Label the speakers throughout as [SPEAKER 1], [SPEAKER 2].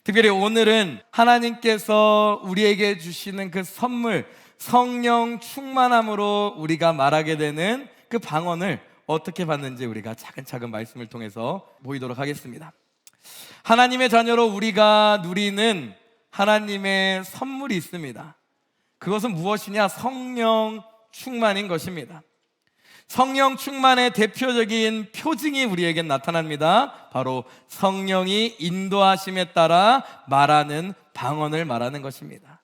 [SPEAKER 1] 특별히 오늘은 하나님께서 우리에게 주시는 그 선물, 성령 충만함으로 우리가 말하게 되는 그 방언을 어떻게 받는지 우리가 차근차근 말씀을 통해서 보이도록 하겠습니다. 하나님의 자녀로 우리가 누리는 하나님의 선물이 있습니다. 그것은 무엇이냐? 성령 충만인 것입니다. 성령 충만의 대표적인 표징이 우리에게 나타납니다. 바로 성령이 인도하심에 따라 말하는 방언을 말하는 것입니다.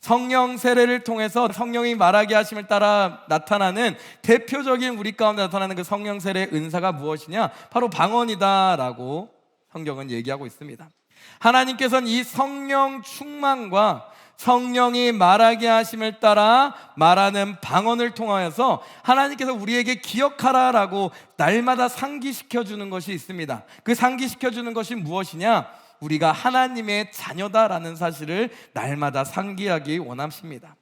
[SPEAKER 1] 성령 세례를 통해서 성령이 말하게 하심을 따라 나타나는 대표적인 우리 가운데 나타나는 그 성령 세례의 은사가 무엇이냐? 바로 방언이다라고 성경은 얘기하고 있습니다. 하나님께서는 이 성령 충만과 성령이 말하게 하심을 따라 말하는 방언을 통하여서 하나님께서 우리에게 기억하라라고 날마다 상기시켜주는 것이 있습니다. 그 상기시켜주는 것이 무엇이냐? 우리가 하나님의 자녀다라는 사실을 날마다 상기하기 원하십니다.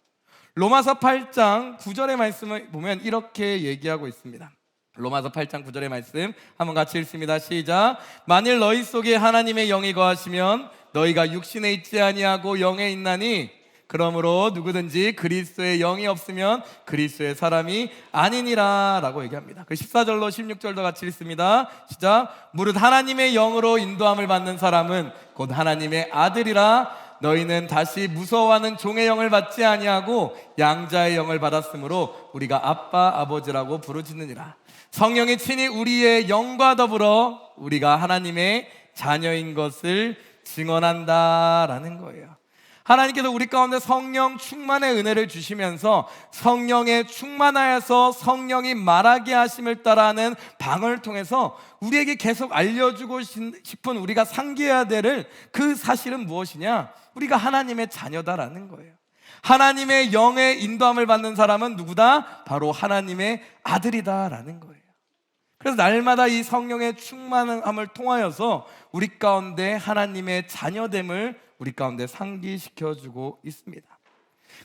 [SPEAKER 1] 로마서 8장 9절의 말씀을 보면 이렇게 얘기하고 있습니다. 로마서 8장 9절의 말씀 한번 같이 읽습니다. 시작. 만일 너희 속에 하나님의 영이 거하시면 너희가 육신에 있지 아니하고 영에 있나니 그러므로 누구든지 그리스도의 영이 없으면 그리스도의 사람이 아니니라 라고 얘기합니다. 그 14절로 16절도 같이 읽습니다. 시작. 무릇 하나님의 영으로 인도함을 받는 사람은 곧 하나님의 아들이라. 너희는 다시 무서워하는 종의 영을 받지 아니하고 양자의 영을 받았으므로 우리가 아빠 아버지라고 부르짖느니라. 성령이 친히 우리의 영과 더불어 우리가 하나님의 자녀인 것을 증언한다라는 거예요. 하나님께서 우리 가운데 성령 충만의 은혜를 주시면서 성령에 충만하여서 성령이 말하게 하심을 따라하는 방언을 통해서 우리에게 계속 알려주고 싶은 우리가 상기해야 될 그 사실은 무엇이냐? 우리가 하나님의 자녀다라는 거예요. 하나님의 영의 인도함을 받는 사람은 누구다? 바로 하나님의 아들이다라는 거예요. 그래서 날마다 이 성령의 충만함을 통하여서 우리 가운데 하나님의 자녀됨을 우리 가운데 상기시켜주고 있습니다.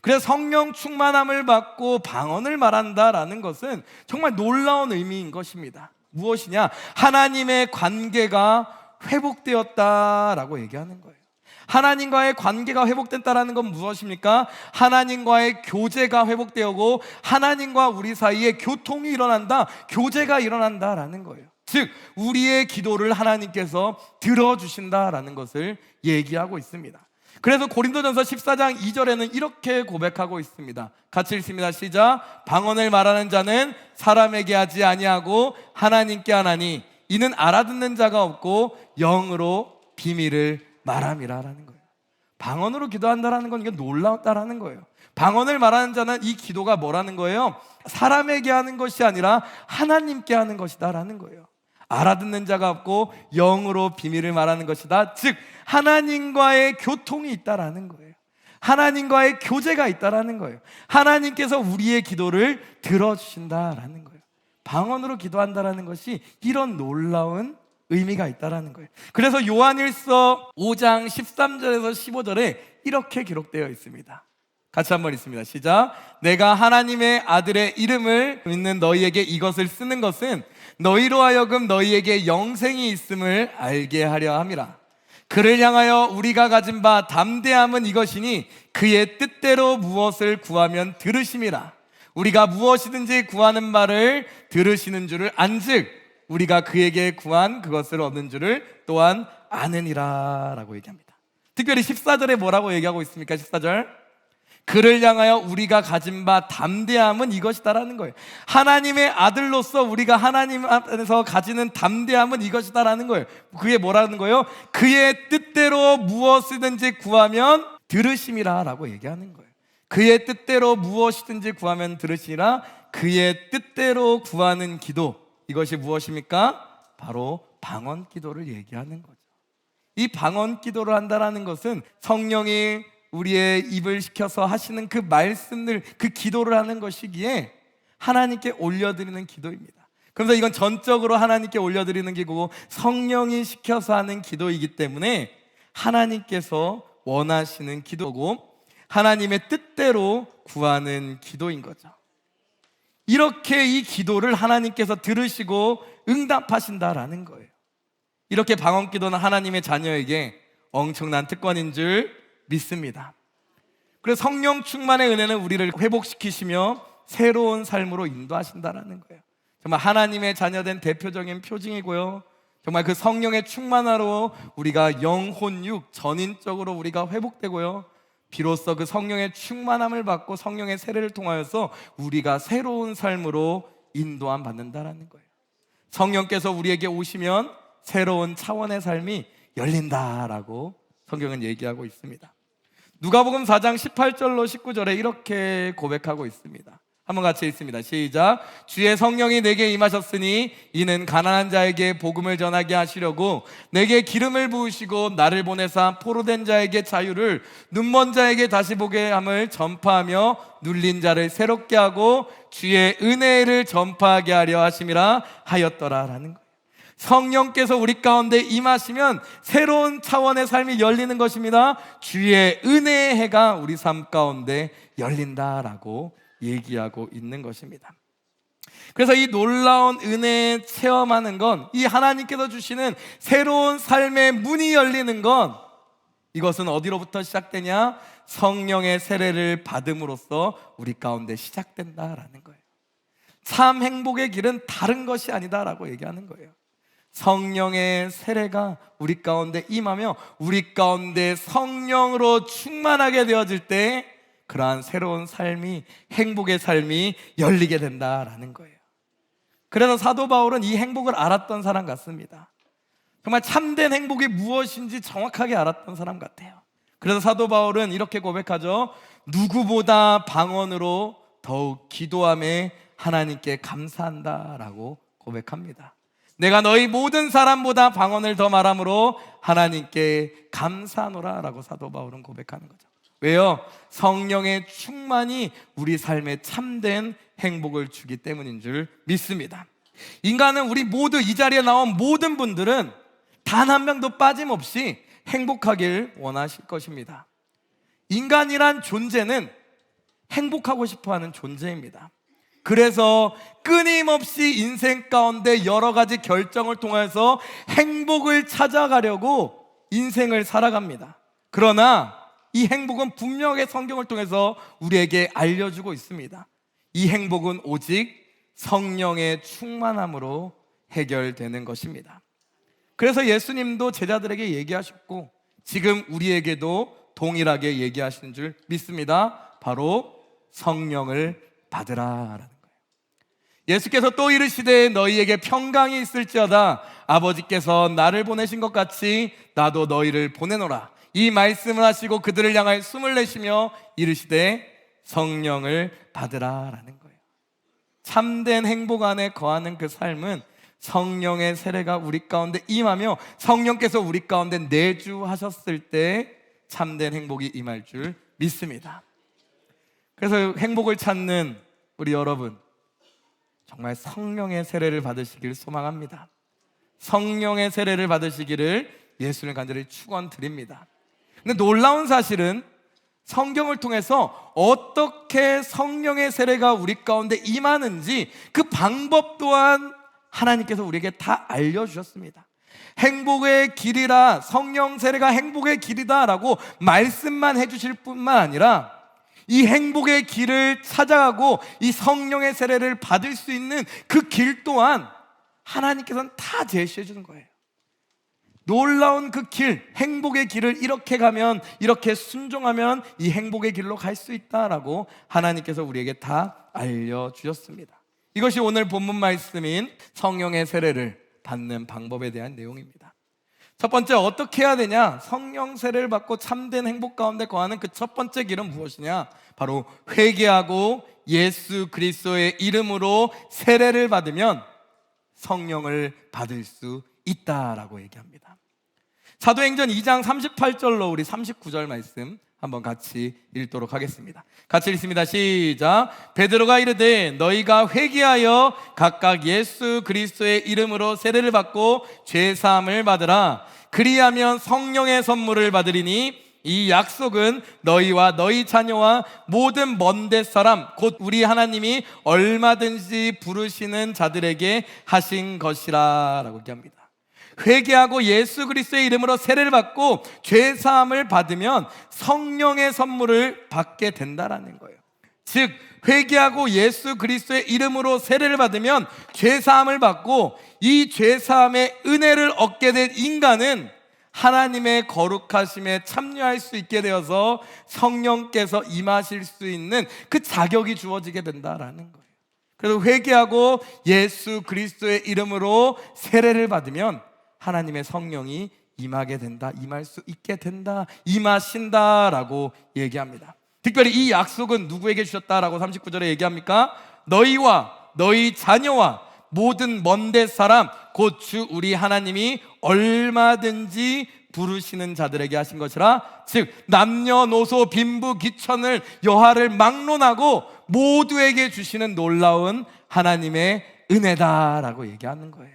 [SPEAKER 1] 그래서 성령 충만함을 받고 방언을 말한다라는 것은 정말 놀라운 의미인 것입니다. 무엇이냐? 하나님의 관계가 회복되었다라고 얘기하는 거예요. 하나님과의 관계가 회복됐다라는 건 무엇입니까? 하나님과의 교제가 회복되고 하나님과 우리 사이에 교통이 일어난다, 교제가 일어난다라는 거예요. 즉 우리의 기도를 하나님께서 들어주신다라는 것을 얘기하고 있습니다. 그래서 고린도전서 14장 2절에는 이렇게 고백하고 있습니다. 같이 읽습니다. 시작. 방언을 말하는 자는 사람에게 하지 아니하고 하나님께 하나니 이는 알아듣는 자가 없고 영으로 비밀을 말함이라는 거예요. 방언으로 기도한다라는 건 이게 놀랍다라는 거예요. 방언을 말하는 자는 이 기도가 뭐라는 거예요? 사람에게 하는 것이 아니라 하나님께 하는 것이다라는 거예요. 알아듣는 자가 없고 영으로 비밀을 말하는 것이다. 즉 하나님과의 교통이 있다라는 거예요. 하나님과의 교제가 있다라는 거예요. 하나님께서 우리의 기도를 들어주신다라는 거예요. 방언으로 기도한다라는 것이 이런 놀라운 의미가 있다라는 거예요. 그래서 요한일서 5장 13절에서 15절에 이렇게 기록되어 있습니다. 같이 한번 읽습니다. 시작. 내가 하나님의 아들의 이름을 믿는 너희에게 이것을 쓰는 것은 너희로 하여금 너희에게 영생이 있음을 알게 하려 함이라. 그를 향하여 우리가 가진 바 담대함은 이것이니 그의 뜻대로 무엇을 구하면 들으심이라. 우리가 무엇이든지 구하는 바를 들으시는 줄을 안즉 우리가 그에게 구한 그것을 얻는 줄을 또한 아느니라 라고 얘기합니다. 특별히 14절에 뭐라고 얘기하고 있습니까? 14절. 그를 향하여 우리가 가진 바 담대함은 이것이다라는 거예요. 하나님의 아들로서 우리가 하나님 앞에서 가지는 담대함은 이것이다라는 거예요. 그게 뭐라는 거예요? 그의 뜻대로 무엇이든지 구하면 들으심이라 라고 얘기하는 거예요. 그의 뜻대로 무엇이든지 구하면 들으시라. 그의 뜻대로 구하는 기도, 이것이 무엇입니까? 바로 방언 기도를 얘기하는 거죠. 이 방언 기도를 한다라는 것은 성령이 우리의 입을 시켜서 하시는 그 말씀들, 그 기도를 하는 것이기에 하나님께 올려드리는 기도입니다. 그래서 이건 전적으로 하나님께 올려드리는 기도고 성령이 시켜서 하는 기도이기 때문에 하나님께서 원하시는 기도고 하나님의 뜻대로 구하는 기도인 거죠. 이렇게 이 기도를 하나님께서 들으시고 응답하신다라는 거예요. 이렇게 방언 기도는 하나님의 자녀에게 엄청난 특권인 줄 믿습니다. 그래서 성령 충만의 은혜는 우리를 회복시키시며 새로운 삶으로 인도하신다라는 거예요. 정말 하나님의 자녀된 대표적인 표징이고요, 정말 그 성령의 충만하로 우리가 영혼, 육, 전인적으로 우리가 회복되고요, 비로소 그 성령의 충만함을 받고 성령의 세례를 통하여서 우리가 새로운 삶으로 인도함 받는다라는 거예요. 성령께서 우리에게 오시면 새로운 차원의 삶이 열린다라고 성경은 얘기하고 있습니다. 누가복음 4장 18절로 19절에 이렇게 고백하고 있습니다. 한번 같이 읽습니다. 시작. 주의 성령이 내게 임하셨으니 이는 가난한 자에게 복음을 전하게 하시려고 내게 기름을 부으시고 나를 보내사 포로된 자에게 자유를, 눈먼 자에게 다시 보게 함을 전파하며 눌린 자를 새롭게 하고 주의 은혜를 전파하게 하려 하심이라 하였더라라는 거예요. 성령께서 우리 가운데 임하시면 새로운 차원의 삶이 열리는 것입니다. 주의 은혜의 해가 우리 삶 가운데 열린다라고 얘기하고 있는 것입니다. 그래서 이 놀라운 은혜 체험하는 건, 이 하나님께서 주시는 새로운 삶의 문이 열리는 건, 이것은 어디로부터 시작되냐? 성령의 세례를 받음으로써 우리 가운데 시작된다라는 거예요. 참 행복의 길은 다른 것이 아니다라고 얘기하는 거예요. 성령의 세례가 우리 가운데 임하며 우리 가운데 성령으로 충만하게 되어질 때 그러한 새로운 삶이, 행복의 삶이 열리게 된다라는 거예요. 그래서 사도 바울은 이 행복을 알았던 사람 같습니다. 정말 참된 행복이 무엇인지 정확하게 알았던 사람 같아요. 그래서 사도 바울은 이렇게 고백하죠. 누구보다 방언으로 더욱 기도함에 하나님께 감사한다라고 고백합니다. 내가 너희 모든 사람보다 방언을 더 말함으로 하나님께 감사하노라라고 사도 바울은 고백하는 거죠. 왜요? 성령의 충만이 우리 삶에 참된 행복을 주기 때문인 줄 믿습니다. 인간은, 우리 모두 이 자리에 나온 모든 분들은 단 한 명도 빠짐없이 행복하길 원하실 것입니다. 인간이란 존재는 행복하고 싶어하는 존재입니다. 그래서 끊임없이 인생 가운데 여러 가지 결정을 통해서 행복을 찾아가려고 인생을 살아갑니다. 그러나 이 행복은 분명하게 성경을 통해서 우리에게 알려주고 있습니다. 이 행복은 오직 성령의 충만함으로 해결되는 것입니다. 그래서 예수님도 제자들에게 얘기하셨고 지금 우리에게도 동일하게 얘기하시는 줄 믿습니다. 바로 성령을 받으라라는 거예요. 예수께서 또 이르시되 너희에게 평강이 있을지어다. 아버지께서 나를 보내신 것 같이 나도 너희를 보내노라. 이 말씀을 하시고 그들을 향하여 숨을 내쉬며 이르시되 성령을 받으라라는 거예요. 참된 행복 안에 거하는 그 삶은 성령의 세례가 우리 가운데 임하며 성령께서 우리 가운데 내주하셨을 때 참된 행복이 임할 줄 믿습니다. 그래서 행복을 찾는 우리 여러분, 정말 성령의 세례를 받으시길 소망합니다. 성령의 세례를 받으시기를 예수를 간절히 축원드립니다. 근데 놀라운 사실은 성경을 통해서 어떻게 성령의 세례가 우리 가운데 임하는지 그 방법 또한 하나님께서 우리에게 다 알려주셨습니다. 행복의 길이라, 성령 세례가 행복의 길이다 라고 말씀만 해주실 뿐만 아니라 이 행복의 길을 찾아가고 이 성령의 세례를 받을 수 있는 그 길 또한 하나님께서는 다 제시해 주는 거예요. 놀라운 그 길, 행복의 길을 이렇게 가면, 이렇게 순종하면 이 행복의 길로 갈 수 있다라고 하나님께서 우리에게 다 알려주셨습니다. 이것이 오늘 본문 말씀인 성령의 세례를 받는 방법에 대한 내용입니다. 첫 번째, 어떻게 해야 되냐? 성령 세례를 받고 참된 행복 가운데 거하는 그 첫 번째 길은 무엇이냐? 바로 회개하고 예수 그리스도의 이름으로 세례를 받으면 성령을 받을 수 있다라고 얘기합니다. 사도행전 2장 38절로 우리 39절 말씀 한번 같이 읽도록 하겠습니다. 같이 읽습니다. 시작. 베드로가 이르되 너희가 회개하여 각각 예수 그리스도의 이름으로 세례를 받고 죄 사함을 받으라. 그리하면 성령의 선물을 받으리니 이 약속은 너희와 너희 자녀와 모든 먼데 사람 곧 우리 하나님이 얼마든지 부르시는 자들에게 하신 것이라 라고 얘기합니다. 회개하고 예수 그리스도의 이름으로 세례를 받고 죄 사함을 받으면 성령의 선물을 받게 된다라는 거예요. 즉 회개하고 예수 그리스도의 이름으로 세례를 받으면 죄 사함을 받고 이 죄 사함의 은혜를 얻게 된 인간은 하나님의 거룩하심에 참여할 수 있게 되어서 성령께서 임하실 수 있는 그 자격이 주어지게 된다라는 거예요. 그래서 회개하고 예수 그리스도의 이름으로 세례를 받으면 하나님의 성령이 임하게 된다, 임할 수 있게 된다, 임하신다라고 얘기합니다. 특별히 이 약속은 누구에게 주셨다라고 39절에 얘기합니까? 너희와 너희 자녀와 모든 먼데 사람 곧 주 우리 하나님이 얼마든지 부르시는 자들에게 하신 것이라. 즉 남녀노소 빈부 귀천을 여하를 막론하고 모두에게 주시는 놀라운 하나님의 은혜다라고 얘기하는 거예요.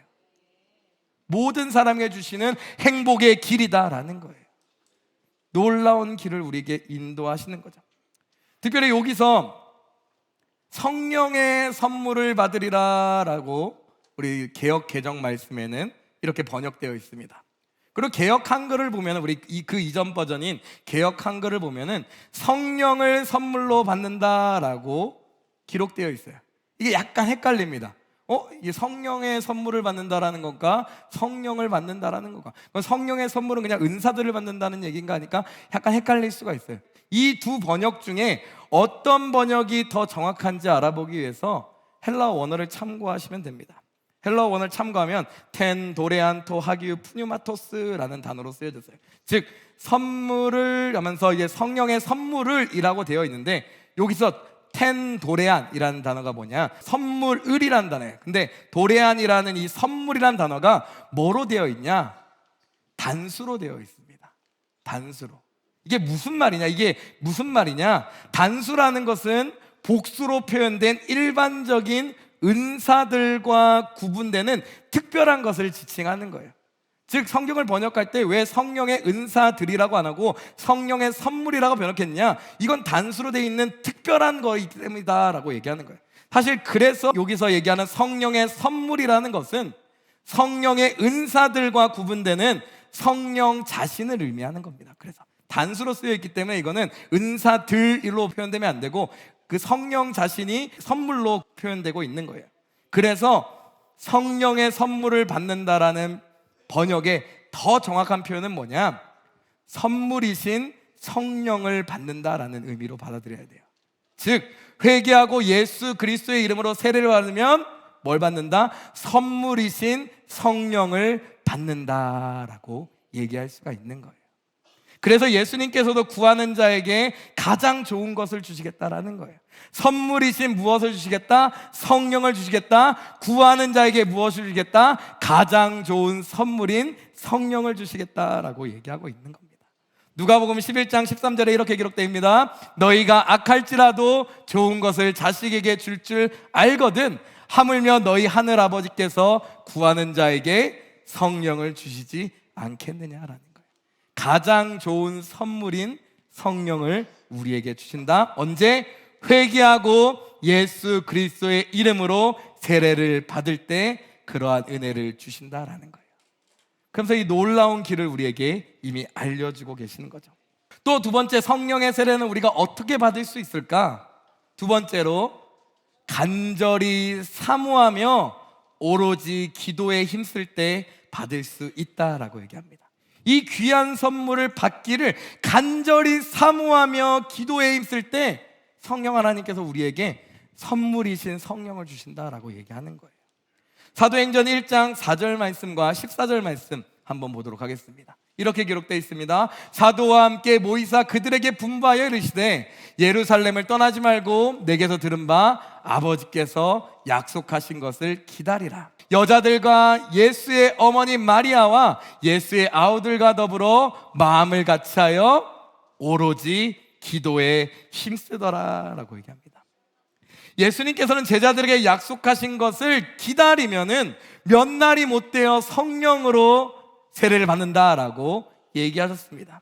[SPEAKER 1] 모든 사람에게 주시는 행복의 길이다라는 거예요. 놀라운 길을 우리에게 인도하시는 거죠. 특별히 여기서 성령의 선물을 받으리라 라고 우리 개역 개정 말씀에는 이렇게 번역되어 있습니다. 그리고 개역 한글을 보면 우리 그 이전 버전인 개역 한글을 보면은 성령을 선물로 받는다라고 기록되어 있어요. 이게 약간 헷갈립니다. 이게 성령의 선물을 받는다라는 건가? 성령을 받는다라는 건가? 성령의 선물은 그냥 은사들을 받는다는 얘기인가 하니까 약간 헷갈릴 수가 있어요. 이 두 번역 중에 어떤 번역이 더 정확한지 알아보기 위해서 헬라어 원어를 참고하시면 됩니다. 헬라어 원어를 참고하면 텐, 도레안토, 하기우, 푸뉴마토스라는 단어로 쓰여졌어요. 즉 선물을 하면서 이제 성령의 선물을 이라고 되어 있는데 여기서 텐 도레안이라는 단어가 뭐냐? 선물을이라는 단어예요. 근데 도레안이라는 이 선물이라는 단어가 뭐로 되어 있냐? 단수로 되어 있습니다. 단수로. 이게 무슨 말이냐? 단수라는 것은 복수로 표현된 일반적인 은사들과 구분되는 특별한 것을 지칭하는 거예요. 즉 성경을 번역할 때 왜 성령의 은사들이라고 안 하고 성령의 선물이라고 번역했냐? 이건 단수로 되어 있는 특별한 거이기 때문이다 라고 얘기하는 거예요. 사실 그래서 여기서 얘기하는 성령의 선물이라는 것은 성령의 은사들과 구분되는 성령 자신을 의미하는 겁니다. 그래서 단수로 쓰여 있기 때문에 이거는 은사들로 표현되면 안 되고 그 성령 자신이 선물로 표현되고 있는 거예요. 그래서 성령의 선물을 받는다라는 번역의 더 정확한 표현은 뭐냐? 선물이신 성령을 받는다라는 의미로 받아들여야 돼요. 즉 회개하고 예수 그리스도의 이름으로 세례를 받으면 뭘 받는다? 선물이신 성령을 받는다라고 얘기할 수가 있는 거예요. 그래서 예수님께서도 구하는 자에게 가장 좋은 것을 주시겠다라는 거예요. 선물이신 무엇을 주시겠다? 성령을 주시겠다. 구하는 자에게 무엇을 주시겠다? 가장 좋은 선물인 성령을 주시겠다라고 얘기하고 있는 겁니다. 누가복음 11장 13절에 이렇게 기록되어 있습니다. 너희가 악할지라도 좋은 것을 자식에게 줄 알거든 하물며 너희 하늘 아버지께서 구하는 자에게 성령을 주시지 않겠느냐라는 거예요. 가장 좋은 선물인 성령을 우리에게 주신다. 언제? 회개하고 예수 그리스도의 이름으로 세례를 받을 때 그러한 은혜를 주신다라는 거예요. 그래서 이 놀라운 길을 우리에게 이미 알려주고 계시는 거죠. 또 두 번째, 성령의 세례는 우리가 어떻게 받을 수 있을까? 두 번째로 간절히 사모하며 오로지 기도에 힘쓸 때 받을 수 있다라고 얘기합니다. 이 귀한 선물을 받기를 간절히 사모하며 기도에 힘쓸 때 성령 하나님께서 우리에게 선물이신 성령을 주신다라고 얘기하는 거예요. 사도행전 1장 4절 말씀과 14절 말씀 한번 보도록 하겠습니다. 이렇게 기록되어 있습니다. 사도와 함께 모이사 그들에게 분부하여 이르시되 예루살렘을 떠나지 말고 내게서 들은 바 아버지께서 약속하신 것을 기다리라. 여자들과 예수의 어머니 마리아와 예수의 아우들과 더불어 마음을 같이하여 오로지 기도에 힘쓰더라라고 얘기합니다. 예수님께서는 제자들에게 약속하신 것을 기다리면은 몇 날이 못 되어 성령으로 세례를 받는다라고 얘기하셨습니다.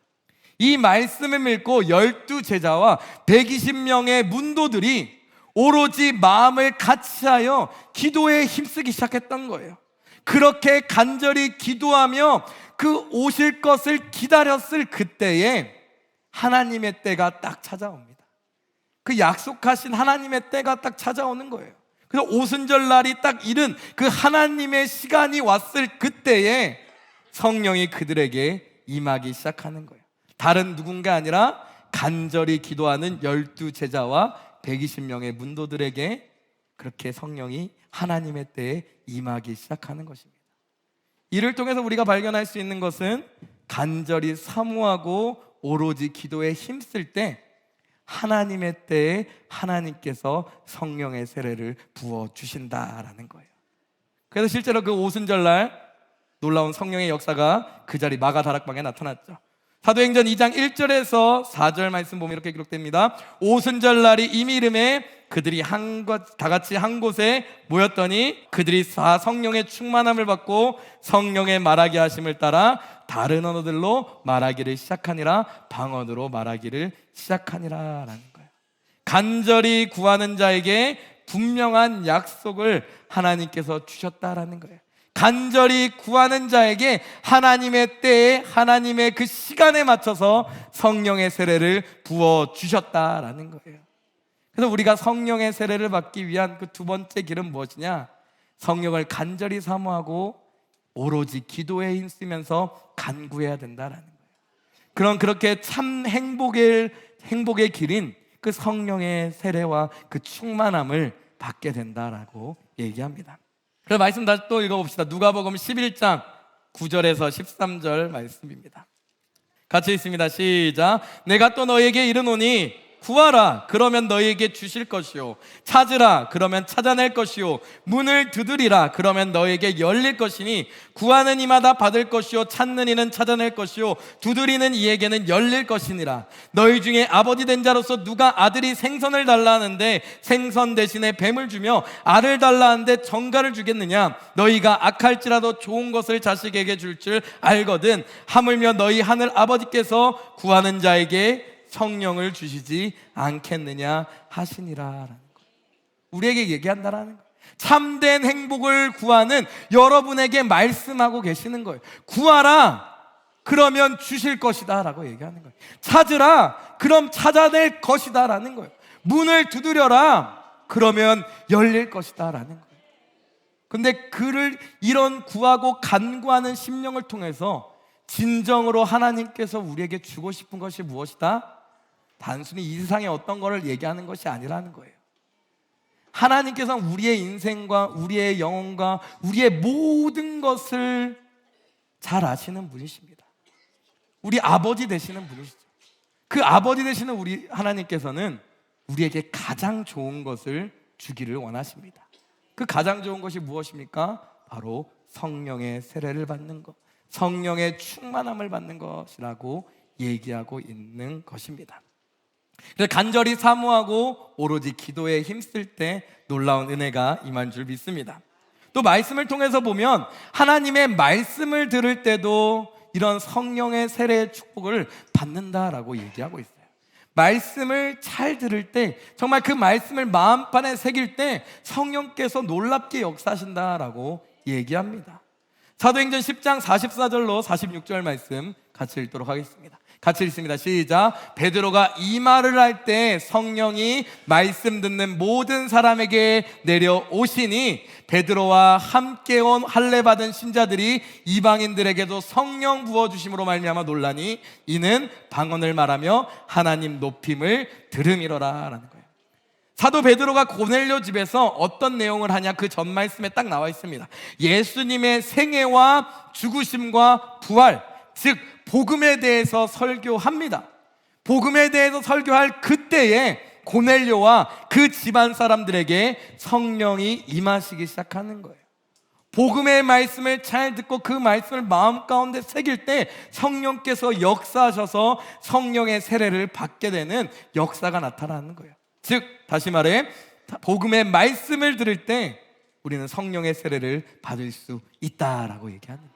[SPEAKER 1] 이 말씀을 믿고 12제자와 120명의 문도들이 오로지 마음을 같이하여 기도에 힘쓰기 시작했던 거예요. 그렇게 간절히 기도하며 그 오실 것을 기다렸을 그때에 하나님의 때가 딱 찾아옵니다. 그 약속하신 하나님의 때가 딱 찾아오는 거예요. 그래서 오순절 날이 딱 이른 그 하나님의 시간이 왔을 그때에 성령이 그들에게 임하기 시작하는 거예요. 다른 누군가 아니라 간절히 기도하는 12제자와 120명의 문도들에게 그렇게 성령이 하나님의 때에 임하기 시작하는 것입니다. 이를 통해서 우리가 발견할 수 있는 것은 간절히 사모하고 오로지 기도에 힘쓸 때 하나님의 때에 하나님께서 성령의 세례를 부어주신다라는 거예요. 그래서 실제로 그 오순절날 놀라운 성령의 역사가 그 자리 마가다락방에 나타났죠. 사도행전 2장 1절에서 4절 말씀 보면 이렇게 기록됩니다. 오순절날이 이미 이름에 그들이 다 같이 한 곳에 모였더니 그들이 다 성령의 충만함을 받고 성령의 말하게 하심을 따라 다른 언어들로 말하기를 시작하니라. 방언으로 말하기를 시작하니라라는 거예요. 간절히 구하는 자에게 분명한 약속을 하나님께서 주셨다라는 거예요. 간절히 구하는 자에게 하나님의 때에 하나님의 그 시간에 맞춰서 성령의 세례를 부어주셨다라는 거예요. 그래서 우리가 성령의 세례를 받기 위한 그 두 번째 길은 무엇이냐? 성령을 간절히 사모하고 오로지 기도에 힘쓰면서 간구해야 된다라는 거예요. 그렇게 참 행복의 길인 그 성령의 세례와 그 충만함을 받게 된다라고 얘기합니다. 그래서 말씀 다시 또 읽어봅시다. 누가복음 11장 9절에서 13절 말씀입니다. 같이 읽습니다. 시작. 내가 또 너희에게 이르노니 구하라 그러면 너희에게 주실 것이요 찾으라 그러면 찾아낼 것이요 문을 두드리라 그러면 너희에게 열릴 것이니 구하는 이마다 받을 것이요 찾는 이는 찾아낼 것이요 두드리는 이에게는 열릴 것이니라. 너희 중에 아버지 된 자로서 누가 아들이 생선을 달라 하는데 생선 대신에 뱀을 주며 알을 달라 하는데 정갈을 주겠느냐? 너희가 악할지라도 좋은 것을 자식에게 줄 알거든 하물며 너희 하늘 아버지께서 구하는 자에게 성령을 주시지 않겠느냐 하시니라라는 거예요. 우리에게 얘기한다라는 거예요. 참된 행복을 구하는 여러분에게 말씀하고 계시는 거예요. 구하라 그러면 주실 것이다 라고 얘기하는 거예요. 찾으라 그럼 찾아낼 것이다 라는 거예요. 문을 두드려라 그러면 열릴 것이다 라는 거예요. 근데 그를 이런 구하고 간구하는 심령을 통해서 진정으로 하나님께서 우리에게 주고 싶은 것이 무엇이다? 단순히 이 세상의 어떤 거를 얘기하는 것이 아니라는 거예요. 하나님께서는 우리의 인생과 우리의 영혼과 우리의 모든 것을 잘 아시는 분이십니다. 우리 아버지 되시는 분이시죠. 그 아버지 되시는 우리 하나님께서는 우리에게 가장 좋은 것을 주기를 원하십니다. 그 가장 좋은 것이 무엇입니까? 바로 성령의 세례를 받는 것, 성령의 충만함을 받는 것이라고 얘기하고 있는 것입니다. 그래서 간절히 사모하고 오로지 기도에 힘쓸 때 놀라운 은혜가 임한 줄 믿습니다. 또 말씀을 통해서 보면 하나님의 말씀을 들을 때도 이런 성령의 세례의 축복을 받는다라고 얘기하고 있어요. 말씀을 잘 들을 때 정말 그 말씀을 마음판에 새길 때 성령께서 놀랍게 역사하신다라고 얘기합니다. 사도행전 10장 44절로 46절 말씀 같이 읽도록 하겠습니다. 같이 읽습니다. 시작. 베드로가 이 말을 할 때 성령이 말씀 듣는 모든 사람에게 내려오시니 베드로와 함께 온 할례 받은 신자들이 이방인들에게도 성령 부어주심으로 말미암아 놀라니 이는 방언을 말하며 하나님 높임을 들음이로라 라는 거예요. 사도 베드로가 고넬료 집에서 어떤 내용을 하냐, 그 전 말씀에 딱 나와 있습니다. 예수님의 생애와 죽으심과 부활, 즉 복음에 대해서 설교합니다. 복음에 대해서 설교할 그때에 고넬료와 그 집안 사람들에게 성령이 임하시기 시작하는 거예요. 복음의 말씀을 잘 듣고 그 말씀을 마음 가운데 새길 때 성령께서 역사하셔서 성령의 세례를 받게 되는 역사가 나타나는 거예요. 즉 다시 말해 복음의 말씀을 들을 때 우리는 성령의 세례를 받을 수 있다라고 얘기하는 거예요.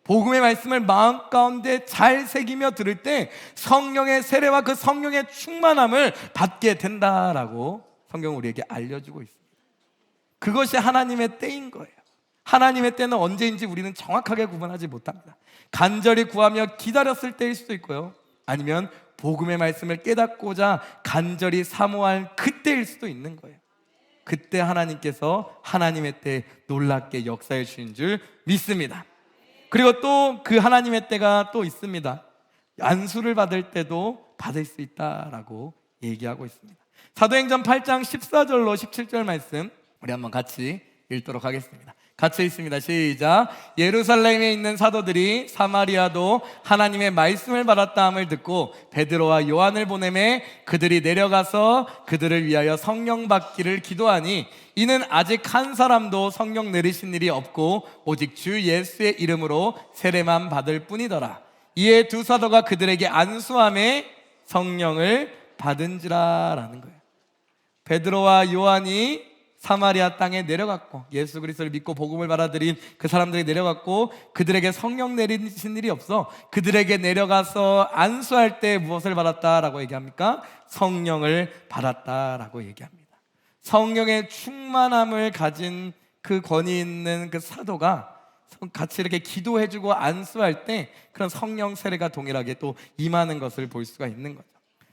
[SPEAKER 1] 복음의 말씀을 마음 가운데 잘 새기며 들을 때 성령의 세례와 그 성령의 충만함을 받게 된다라고 성경은 우리에게 알려주고 있습니다. 그것이 하나님의 때인 거예요. 하나님의 때는 언제인지 우리는 정확하게 구분하지 못합니다. 간절히 구하며 기다렸을 때일 수도 있고요, 아니면 복음의 말씀을 깨닫고자 간절히 사모할 그때일 수도 있는 거예요. 그때 하나님께서 하나님의 때 놀랍게 역사해 주신 줄 믿습니다. 그리고 또 그 하나님의 때가 또 있습니다. 안수를 받을 때도 받을 수 있다라고 얘기하고 있습니다. 사도행전 8장 14절로 17절 말씀 우리 한번 같이 읽도록 하겠습니다. 같이 읽습니다. 시작. 예루살렘에 있는 사도들이 사마리아도 하나님의 말씀을 받았다함을 듣고 베드로와 요한을 보내매 그들이 내려가서 그들을 위하여 성령 받기를 기도하니 이는 아직 한 사람도 성령 내리신 일이 없고 오직 주 예수의 이름으로 세례만 받을 뿐이더라. 이에 두 사도가 그들에게 안수함에 성령을 받은지라 라는 거예요. 베드로와 요한이 사마리아 땅에 내려갔고 예수 그리스도를 믿고 복음을 받아들인 그 사람들이 내려갔고 그들에게 성령 내리신 일이 없어 그들에게 내려가서 안수할 때 무엇을 받았다라고 얘기합니까? 성령을 받았다라고 얘기합니다. 성령의 충만함을 가진 그 권위 있는 그 사도가 같이 이렇게 기도해주고 안수할 때 그런 성령 세례가 동일하게 또 임하는 것을 볼 수가 있는 거죠.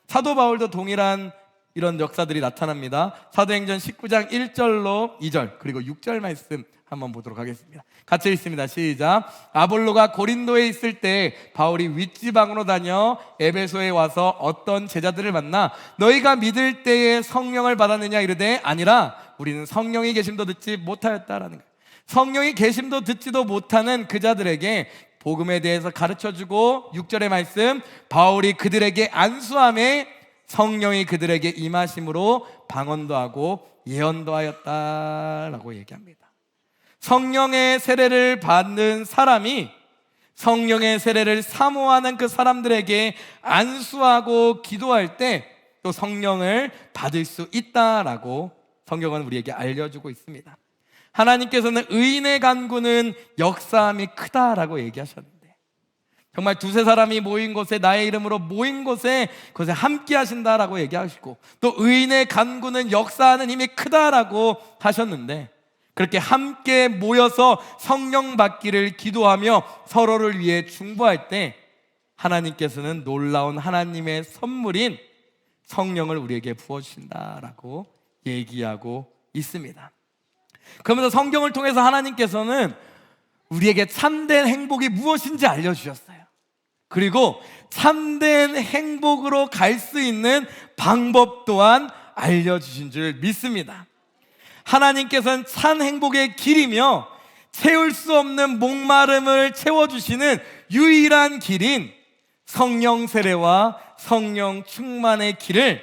[SPEAKER 1] 사도 바울도 동일한 이런 역사들이 나타납니다. 사도행전 19장 1절로 2절 그리고 6절 말씀 한번 보도록 하겠습니다. 같이 읽습니다. 시작. 아볼로가 고린도에 있을 때 바울이 윗지방으로 다녀 에베소에 와서 어떤 제자들을 만나 너희가 믿을 때에 성령을 받았느냐 이르되 아니라 우리는 성령이 계심도 듣지 못하였다라는 거예요. 성령이 계심도 듣지도 못하는 그 자들에게 복음에 대해서 가르쳐주고 6절의 말씀 바울이 그들에게 안수함에 성령이 그들에게 임하심으로 방언도 하고 예언도 하였다라고 얘기합니다. 성령의 세례를 받는 사람이 성령의 세례를 사모하는 그 사람들에게 안수하고 기도할 때 또 성령을 받을 수 있다라고 성경은 우리에게 알려주고 있습니다. 하나님께서는 의인의 간구는 역사함이 크다라고 얘기하셨는데 정말 두세 사람이 모인 곳에 나의 이름으로 모인 곳에 그것에 함께 하신다라고 얘기하시고 또 의인의 간구는 역사하는 힘이 크다라고 하셨는데 그렇게 함께 모여서 성령 받기를 기도하며 서로를 위해 중보할 때 하나님께서는 놀라운 하나님의 선물인 성령을 우리에게 부어주신다라고 얘기하고 있습니다. 그러면서 성경을 통해서 하나님께서는 우리에게 참된 행복이 무엇인지 알려주셨어요. 그리고 참된 행복으로 갈 수 있는 방법 또한 알려주신 줄 믿습니다. 하나님께서는 참 행복의 길이며 채울 수 없는 목마름을 채워주시는 유일한 길인 성령 세례와 성령 충만의 길을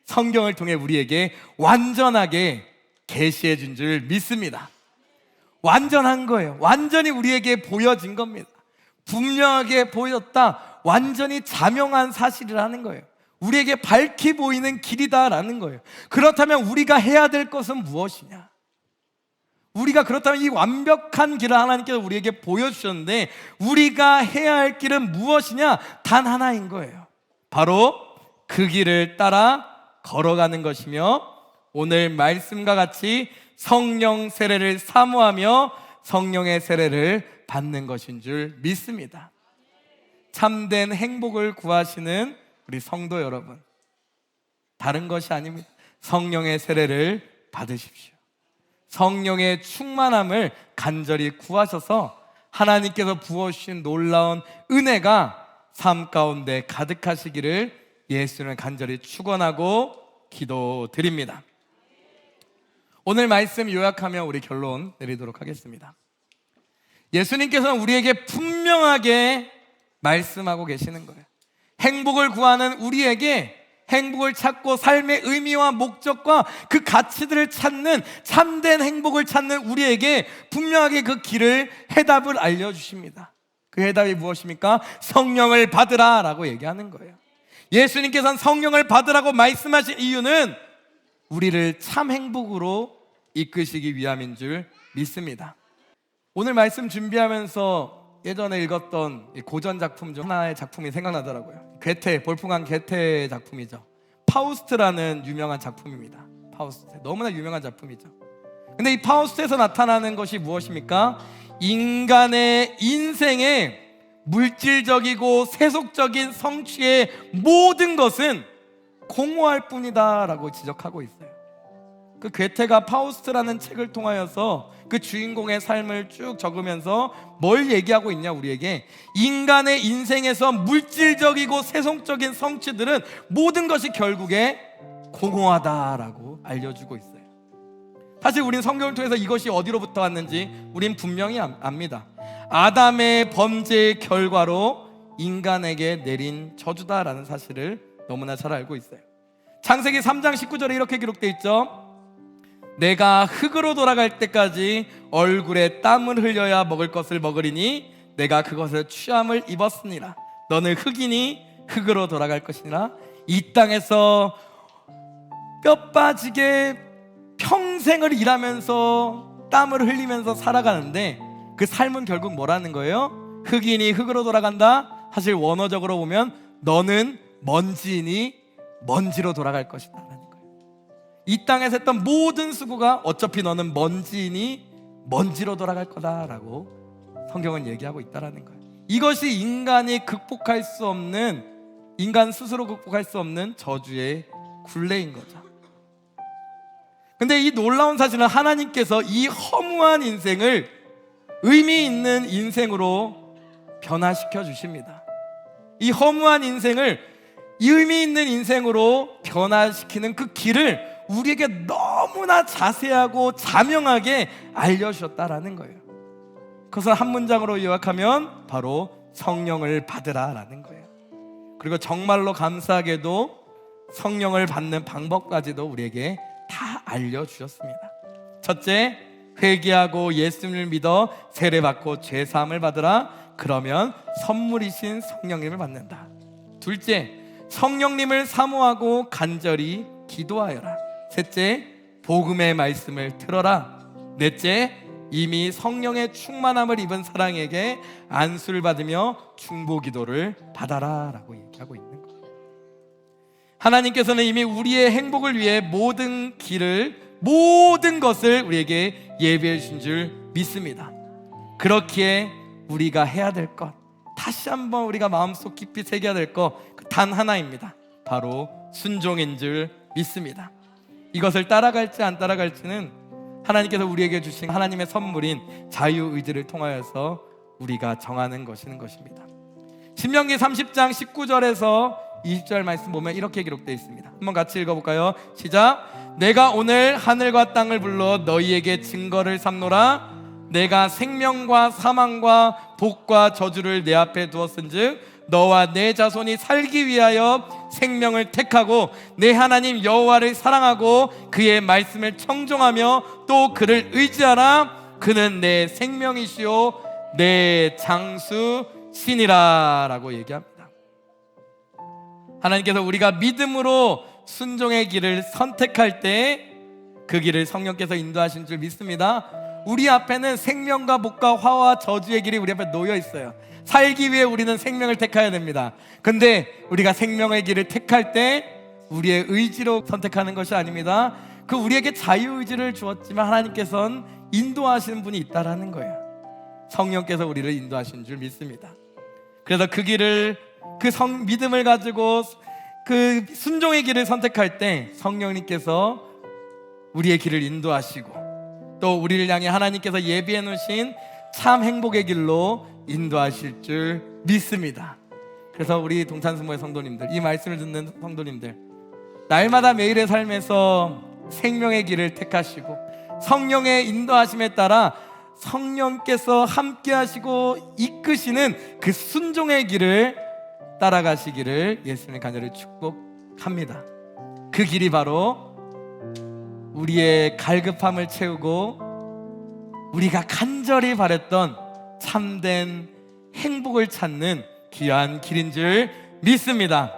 [SPEAKER 1] 성경을 통해 우리에게 완전하게 계시해 준 줄 믿습니다. 완전한 거예요. 완전히 우리에게 보여진 겁니다. 분명하게 보였다. 완전히 자명한 사실이라는 거예요. 우리에게 밝히 보이는 길이다라는 거예요. 그렇다면 우리가 해야 될 것은 무엇이냐? 우리가 그렇다면 이 완벽한 길을 하나님께서 우리에게 보여주셨는데 우리가 해야 할 길은 무엇이냐? 단 하나인 거예요. 바로 그 길을 따라 걸어가는 것이며 오늘 말씀과 같이 성령 세례를 사모하며 성령의 세례를 받는 것인 줄 믿습니다. 참된 행복을 구하시는 우리 성도 여러분, 다른 것이 아닙니다. 성령의 세례를 받으십시오. 성령의 충만함을 간절히 구하셔서 하나님께서 부어주신 놀라운 은혜가 삶 가운데 가득하시기를 예수님을 간절히 축원하고 기도드립니다. 오늘 말씀 요약하며 우리 결론 내리도록 하겠습니다. 예수님께서는 우리에게 분명하게 말씀하고 계시는 거예요. 행복을 구하는 우리에게 행복을 찾고 삶의 의미와 목적과 그 가치들을 찾는 참된 행복을 찾는 우리에게 분명하게 그 길을 해답을 알려주십니다. 그 해답이 무엇입니까? 성령을 받으라 라고 얘기하는 거예요. 예수님께서는 성령을 받으라고 말씀하신 이유는 우리를 참 행복으로 이끄시기 위함인 줄 믿습니다. 오늘 말씀 준비하면서 예전에 읽었던 고전 작품 중 하나의 작품이 생각나더라고요. 괴테, 볼프강 괴테 작품이죠. 파우스트라는 유명한 작품입니다. 파우스트, 너무나 유명한 작품이죠. 근데 이 파우스트에서 나타나는 것이 무엇입니까? 인간의 인생의 물질적이고 세속적인 성취의 모든 것은 공허할 뿐이다 라고 지적하고 있어요. 그 괴테가 파우스트라는 책을 통하여서 그 주인공의 삶을 쭉 적으면서 뭘 얘기하고 있냐, 우리에게 인간의 인생에서 물질적이고 세속적인 성취들은 모든 것이 결국에 공허하다라고 알려주고 있어요. 사실 우린 성경을 통해서 이것이 어디로부터 왔는지 우린 분명히 압니다. 아담의 범죄의 결과로 인간에게 내린 저주다라는 사실을 너무나 잘 알고 있어요. 창세기 3장 19절에 이렇게 기록되어 있죠. 내가 흙으로 돌아갈 때까지 얼굴에 땀을 흘려야 먹을 것을 먹으리니 내가 그것을 취함을 입었으니라. 너는 흙이니 흙으로 돌아갈 것이니라. 이 땅에서 뼈 빠지게 평생을 일하면서 땀을 흘리면서 살아가는데 그 삶은 결국 뭐라는 거예요? 흙이니 흙으로 돌아간다. 사실 원어적으로 보면 너는 먼지니 먼지로 돌아갈 것이다 라는 거예요. 이 땅에서 했던 모든 수고가 어차피 너는 먼지니 먼지로 돌아갈 거다라고 성경은 얘기하고 있다라는 거예요. 이것이 인간이 극복할 수 없는, 인간 스스로 극복할 수 없는 저주의 굴레인 거죠. 근데 이 놀라운 사실은 하나님께서 이 허무한 인생을 의미 있는 인생으로 변화시켜 주십니다. 이 허무한 인생을 의미 있는 인생으로 변화시키는 그 길을 우리에게 너무나 자세하고 자명하게 알려주셨다라는 거예요. 그것을 한 문장으로 요약하면 바로 성령을 받으라라는 거예요. 그리고 정말로 감사하게도 성령을 받는 방법까지도 우리에게 다 알려주셨습니다. 첫째, 회개하고 예수님을 믿어 세례받고 죄사함을 받으라. 그러면 선물이신 성령님을 받는다. 둘째, 성령님을 사모하고 간절히 기도하여라. 셋째, 복음의 말씀을 들어라. 넷째, 이미 성령의 충만함을 입은 사랑에게 안수를 받으며 중보 기도를 받아라 라고 얘기하고 있는 거예요. 하나님께서는 이미 우리의 행복을 위해 모든 것을 우리에게 예비해 주신 줄 믿습니다. 그렇기에 우리가 해야 될 것, 다시 한번 우리가 마음속 깊이 새겨야 될 것 단 하나입니다. 바로 순종인 줄 믿습니다. 이것을 따라갈지 안 따라갈지는 하나님께서 우리에게 주신 하나님의 선물인 자유의지를 통하여서 우리가 정하는 것입니다. 신명기 30장 19절에서 20절 말씀 보면 이렇게 기록되어 있습니다. 한번 같이 읽어볼까요? 시작. 내가 오늘 하늘과 땅을 불러 너희에게 증거를 삼노라. 내가 생명과 사망과 복과 저주를 내 앞에 두었은즉 너와 내 자손이 살기 위하여 생명을 택하고 내 하나님 여호와를 사랑하고 그의 말씀을 청종하며 또 그를 의지하라. 그는 내 생명이시오 내 장수시니라 라고 얘기합니다. 하나님께서 우리가 믿음으로 순종의 길을 선택할 때 그 길을 성령께서 인도하신 줄 믿습니다. 우리 앞에는 생명과 복과 화와 저주의 길이 우리 앞에 놓여 있어요. 살기 위해 우리는 생명을 택해야 됩니다. 근데 우리가 생명의 길을 택할 때 우리의 의지로 선택하는 것이 아닙니다. 그 우리에게 자유의지를 주었지만 하나님께서는 인도하시는 분이 있다라는 거예요. 성령께서 우리를 인도하신 줄 믿습니다. 그래서 그 길을, 믿음을 가지고 그 순종의 길을 선택할 때 성령님께서 우리의 길을 인도하시고 또 우리를 향해 하나님께서 예비해 놓으신 참 행복의 길로 인도하실 줄 믿습니다. 그래서 우리 동탄스모의 성도님들, 이 말씀을 듣는 성도님들, 날마다 매일의 삶에서 생명의 길을 택하시고 성령의 인도하심에 따라 성령께서 함께 하시고 이끄시는 그 순종의 길을 따라가시기를 예수님의 간절히 축복합니다. 그 길이 바로 우리의 갈급함을 채우고 우리가 간절히 바랬던 참된 행복을 찾는 귀한 길인 줄 믿습니다.